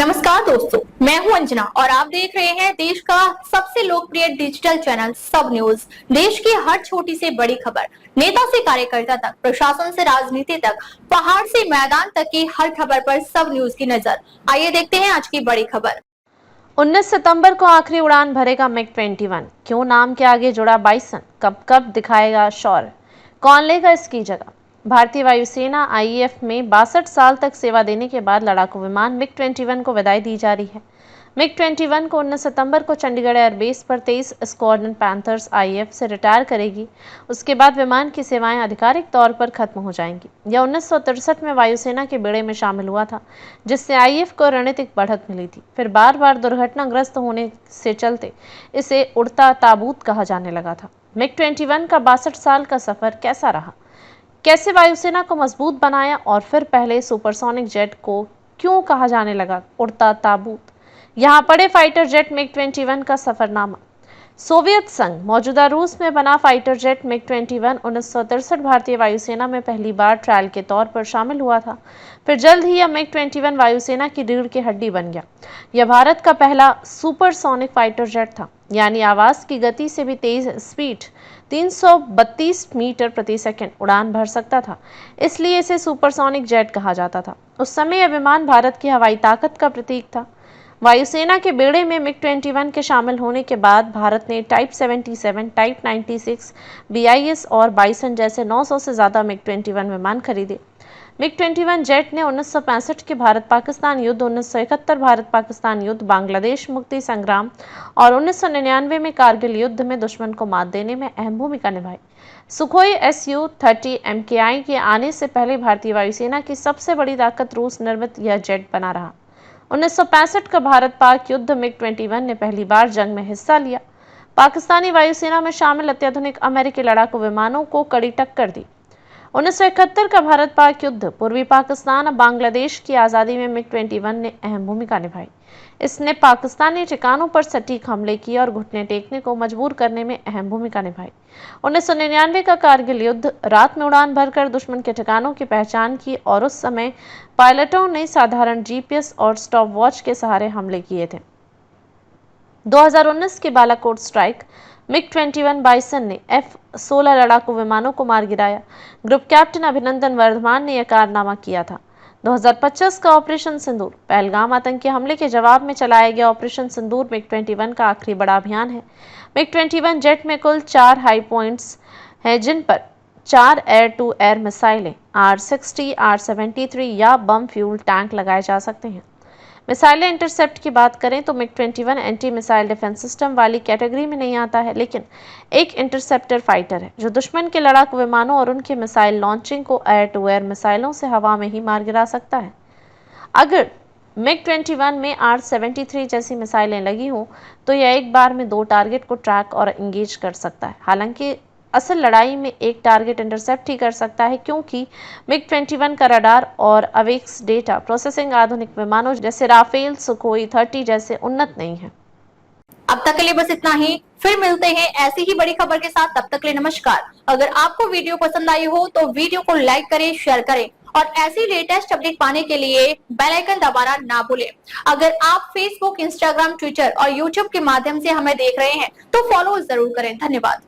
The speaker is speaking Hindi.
नमस्कार दोस्तों, मैं हूं अंजना और आप देख रहे हैं देश का सबसे लोकप्रिय डिजिटल चैनल सब न्यूज। देश की हर छोटी से बड़ी खबर, नेता से कार्यकर्ता तक, प्रशासन से राजनीति तक, पहाड़ से मैदान तक की हर खबर पर सब न्यूज की नजर। आइए देखते हैं आज की बड़ी खबर। 19 सितंबर को आखिरी उड़ान भरेगा मिग-21। क्यों नाम के आगे जुड़ा बाइसन? कब कब दिखाएगा शौर्य? कौन लेगा इसकी जगह? भारतीय वायुसेना आईएएफ में 62 साल तक सेवा देने के बाद लड़ाकू विमान मिग-21 को विदाई दी जा रही है। मिग-21 को 19 सितंबर को चंडीगढ़ एयरबेस पर 23 स्क्वाड्रन पैंथर्स आईएएफ से रिटायर करेगी। उसके बाद विमान की सेवाएं आधिकारिक तौर पर खत्म हो जाएंगी। यह 1963 में वायुसेना के बेड़े में शामिल हुआ था, जिससे आईएएफ को रणनीतिक बढ़त मिली थी। फिर बार बार दुर्घटनाग्रस्त होने से चलते इसे उड़ता ताबूत कहा जाने लगा था। मिग-21 का 62 साल का सफर कैसा रहा? कैसे वायुसेना को मजबूत बनाया और फिर पहले सुपरसोनिक जेट को क्यों कहा जाने लगा उड़ता ताबूत? यहाँ पड़े फाइटर जेट मिग-21 का सफरनामा। सोवियत संघ मौजूदा रूस में बना फाइटर जेट मिग-21 1963 भारतीय वायुसेना में पहली बार ट्रायल के तौर पर शामिल हुआ था। फिर जल्द ही यह मिग-21 वायुसेना की रीढ़ की हड्डी बन गया। यह भारत का पहला सुपरसोनिक फाइटर जेट था, यानी आवाज की गति से भी तेज स्पीड 332 मीटर प्रति सेकंड उड़ान भर सकता था, इसलिए इसे सुपरसोनिक जेट कहा जाता था। उस समय यह विमान भारत की हवाई ताकत का प्रतीक था। वायुसेना के बेड़े में मिग-21 के शामिल होने के बाद भारत ने टाइप 77, टाइप 96, BIS और बाइसन जैसे 900 से ज़्यादा मिग-21 विमान खरीदे। मिग-21 जेट ने 1965 के भारत पाकिस्तान युद्ध, 1971 भारत पाकिस्तान युद्ध, बांग्लादेश मुक्ति संग्राम और 1999 में कारगिल युद्ध में दुश्मन को मात देने में अहम भूमिका निभाई। सुखोई Su-30 MKI के आने से पहले भारतीय वायुसेना की सबसे बड़ी ताकत रूस निर्मित यह जेट बना रहा। 1965 का भारत पाक युद्ध मिग-21 ने पहली बार जंग में हिस्सा लिया। पाकिस्तानी वायुसेना में शामिल अत्याधुनिक अमेरिकी लड़ाकू विमानों को कड़ी टक्कर दी। 1971 का भारत पाक युद्ध, पूर्वी पाकिस्तान और बांग्लादेश की आज़ादी में मिग-21 ने अहम भूमिका निभाई। इसने पाकिस्तानी ठिकानों पर सटीक हमले किए और घुटने टेकने को मजबूर करने में अहम भूमिका निभाई। 1999 का कारगिल युद्ध, रात में उड़ान भरकर दुश्मन के ठिकानों की पहचान की और उस समय पायलटों ने साधारण GPS और स्टॉप वॉच के सहारे हमले किए थे। 2019 के बालाकोट स्ट्राइक, मिग-21 बाइसन ने F-16 लड़ाकू विमानों को मार गिराया। ग्रुप कैप्टन अभिनंदन वर्धमान ने यह कारनामा किया था। 2025 का ऑपरेशन सिंदूर, पहलगाम आतंकी हमले के जवाब में चलाया गया ऑपरेशन सिंदूर मिग-21 का आखिरी बड़ा अभियान है। मिग-21 जेट में कुल 4 हाई पॉइंट्स हैं, जिन पर 4 एयर टू एयर मिसाइलें R-60, R-73 या बम फ्यूल टैंक लगाए जा सकते हैं। मिसाइलें इंटरसेप्ट की बात करें तो मिग-21 एंटी मिसाइल डिफेंस सिस्टम वाली कैटेगरी में नहीं आता है, लेकिन एक इंटरसेप्टर फाइटर है जो दुश्मन के लड़ाकू विमानों और उनके मिसाइल लॉन्चिंग को एयर टू एयर मिसाइलों से हवा में ही मार गिरा सकता है। अगर मिग-21 में R-73 जैसी मिसाइलें लगी हों तो यह एक बार में 2 टारगेट को ट्रैक और इंगेज कर सकता है। हालांकि असल लड़ाई में एक टारगेट इंटरसेप्ट ही कर सकता है, क्योंकि मिग-21 का रडार और अवेक्स डेटा प्रोसेसिंग आधुनिक विमानों जैसे राफेल, सुखोई 30 जैसे उन्नत नहीं है। अब तक के लिए बस इतना ही। फिर मिलते हैं ऐसी ही बड़ी खबर के साथ। तब तक के लिए नमस्कार। अगर आपको वीडियो पसंद आई हो तो वीडियो को लाइक करें, शेयर करें और ऐसी लेटेस्ट अपडेट पाने के लिए बेल आइकन दबाना ना भूलें। अगर आप फेसबुक, इंस्टाग्राम, ट्विटर और यूट्यूब के माध्यम से हमें देख रहे हैं तो फॉलो जरूर करें। धन्यवाद।